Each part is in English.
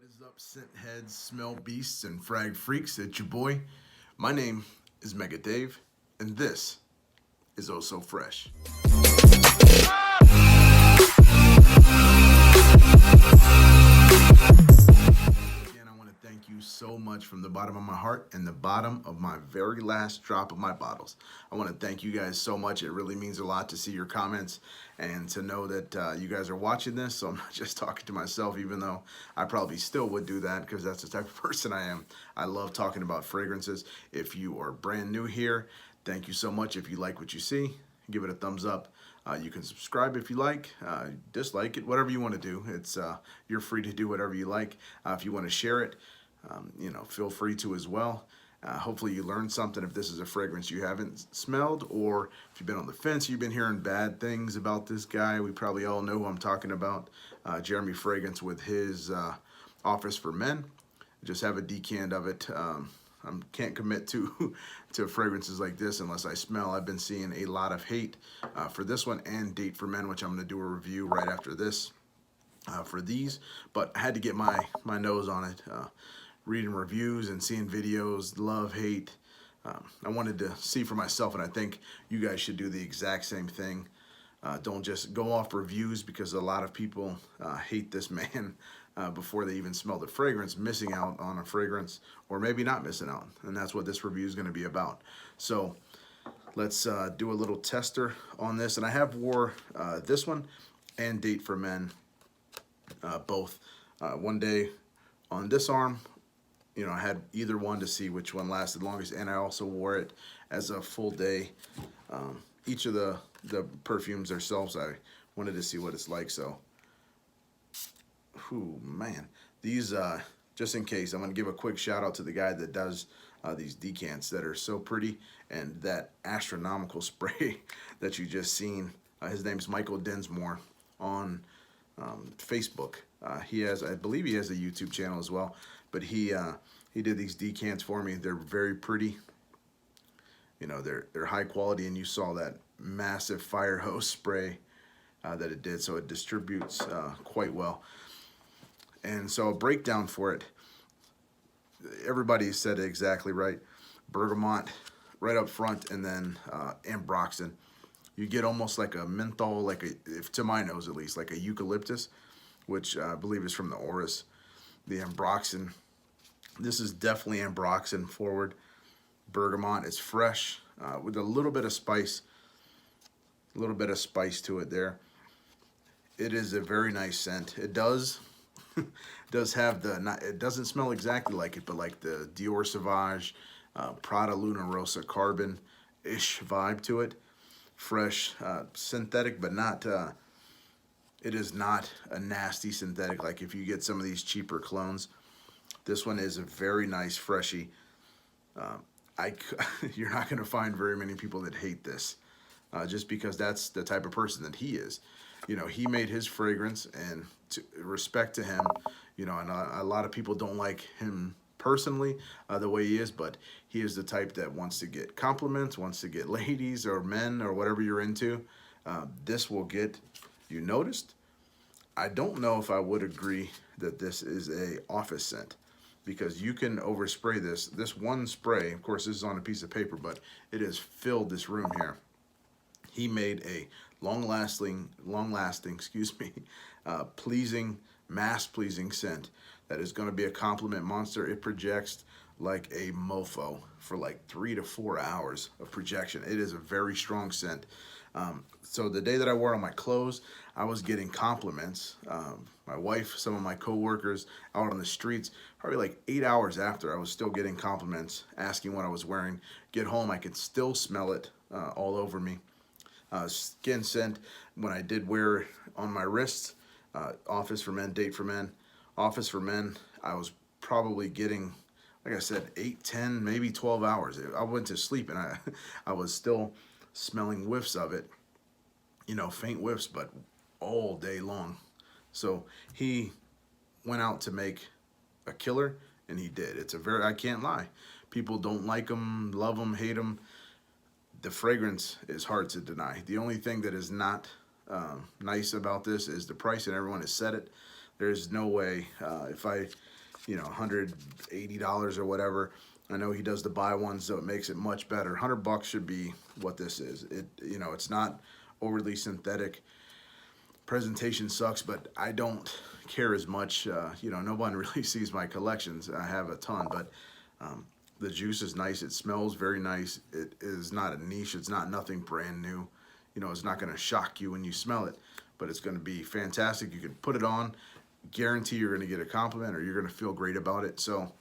is up, scent heads, smell beasts, and frag freaks? It's your boy. My name is Mega Dave, and this is Oh So Fresh. Again, I want to thank you so much from the bottom of my heart and the bottom of my very last drop of my bottles. I want to thank you guys so much. It really means a lot to see your comments and to know that you guys are watching this. So I'm not just talking to myself, even though I probably still would do that because that's the type of person I am. I love talking about fragrances. If you are brand new here, thank you so much. If you like what you see, give it a thumbs up. You can subscribe if you like, dislike it, whatever you want to do. It's you're free to do whatever you like. If you want to share it, feel free to as well. Hopefully you learned something if this is a fragrance you haven't smelled, or if you've been on the fence, you've been hearing bad things about this guy. We probably all know who I'm talking about, Jeremy Fragrance with his Office for Men. Just have a decant of it. I can't commit to to fragrances like this unless I smell. I've been seeing a lot of hate for this one and Date for Men, which I'm going to do a review right after this for these. But I had to get my nose on it. Reading reviews and seeing videos, love, hate. I wanted to see for myself, and I think you guys should do the exact same thing. Don't just go off reviews because a lot of people hate this man before they even smell the fragrance, missing out on a fragrance, or maybe not missing out. And that's what this review is going to be about. So let's do a little tester on this. And I have wore this one and Date for Men both one day on this arm. I had either one to see which one lasted longest, and I also wore it as a full day. Each of the perfumes themselves, I wanted to see what it's like. So, man, these just in case, I'm gonna give a quick shout out to the guy that does these decants that are so pretty, and that astronomical spray that you just seen. His name's Michael Densmore on Facebook. I believe he has a YouTube channel as well, but he did these decants for me. They're very pretty. They're high quality, and you saw that massive fire hose spray that it did, so it distributes quite well. And so a breakdown for it, everybody said it exactly right. Bergamot right up front, and then ambroxan. You get almost like a menthol, if to my nose at least, like a eucalyptus, which I believe is from the Oris. The ambroxan, this is definitely ambroxan forward. Bergamot is fresh with a little bit of spice, to it there. It is a very nice scent. It does have it doesn't smell exactly like it, but like the Dior Sauvage, Prada Luna Rossa Carbon-ish vibe to it. Fresh, synthetic, but not. It is not a nasty synthetic like if you get some of these cheaper clones. This one is a very nice freshy. You're not going to find very many people that hate this, just because that's the type of person that he is. He made his fragrance, and respect to him. And a lot of people don't like him personally, the way he is, but he is the type that wants to get compliments, wants to get ladies or men or whatever you're into. This will get you noticed. I don't know if I would agree that this is a office scent, because you can overspray this one spray. Of course, this is on a piece of paper, but it has filled this room here. He made a long-lasting, pleasing, mass-pleasing scent that is going to be a compliment monster. It projects like a mofo for like 3 to 4 hours of projection. It is a very strong scent. So the day that I wore on my clothes, I was getting compliments. My wife, some of my coworkers out on the streets, probably like 8 hours after, I was still getting compliments, asking what I was wearing. Get home, I could still smell it all over me. Skin scent, when I did wear it on my wrists, Office for Men, Date for Men. Office for Men, I was probably getting, like I said, 8, 10, maybe 12 hours. I went to sleep, and I was still smelling whiffs of it, faint whiffs, but all day long. So he went out to make a killer, and he did. I can't lie. People don't like him, love him, hate him. The fragrance is hard to deny. The only thing that is not nice about this is the price, and everyone has said it. There's no way, if I $180 or whatever. I know he does the buy ones, so it makes it much better. $100 should be what this is. It's not overly synthetic. Presentation sucks, but I don't care as much. No one really sees my collections. I have a ton, but the juice is nice. It smells very nice. It is not a niche. It's not nothing brand new. It's not going to shock you when you smell it, but it's going to be fantastic. You can put it on, guarantee you're going to get a compliment or you're going to feel great about it. So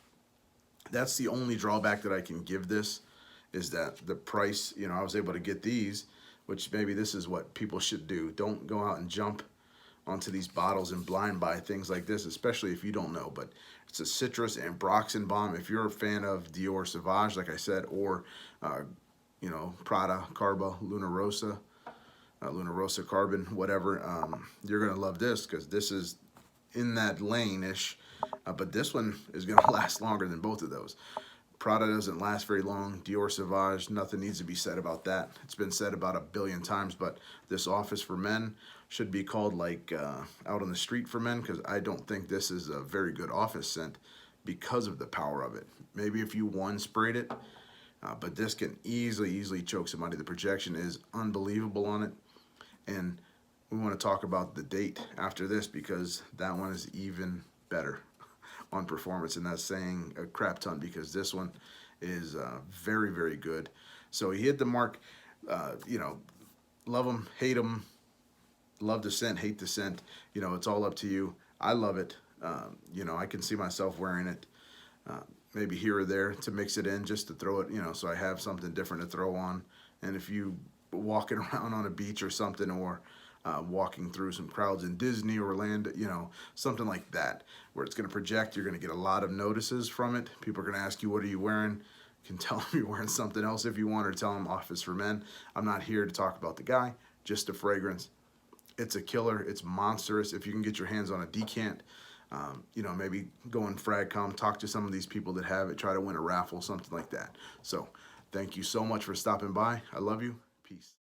that's the only drawback that I can give this, is that the price. I was able to get these, which maybe this is what people should do. Don't go out and jump onto these bottles and blind buy things like this, especially if you don't know. But it's a citrus ambroxan balm. If you're a fan of Dior Sauvage, like I said, or Prada Carba Luna Rosa Carbon, whatever, you're gonna love this, because this is in that lane-ish, but this one is gonna last longer than both of those. Prada doesn't last very long. Dior Sauvage, nothing needs to be said about that. It's been said about 1 billion times, but this Office for Men should be called like Out on the Street for Men, because I don't think this is a very good office scent because of the power of it. Maybe if you one sprayed it, but this can easily choke somebody. The projection is unbelievable on it. And we want to talk about the date after this, because that one is even better on performance, and that's saying a crap ton, because this one is very good. So he hit the mark. Love him, hate him, love the scent, hate the scent. It's all up to you. I love it. I can see myself wearing it maybe here or there to mix it in, just to throw it, so I have something different to throw on. And if you walking around on a beach or something, or walking through some crowds in Disney or Orlando, something like that, where it's going to project, you're going to get a lot of notices from it. People are going to ask you, what are you wearing? You can tell them you're wearing something else if you want, or tell them Office for Men. I'm not here to talk about the guy, just the fragrance. It's a killer. It's monstrous. If you can get your hands on a decant, maybe go on Fragcom, talk to some of these people that have it, try to win a raffle, something like that. So thank you so much for stopping by. I love you. Peace.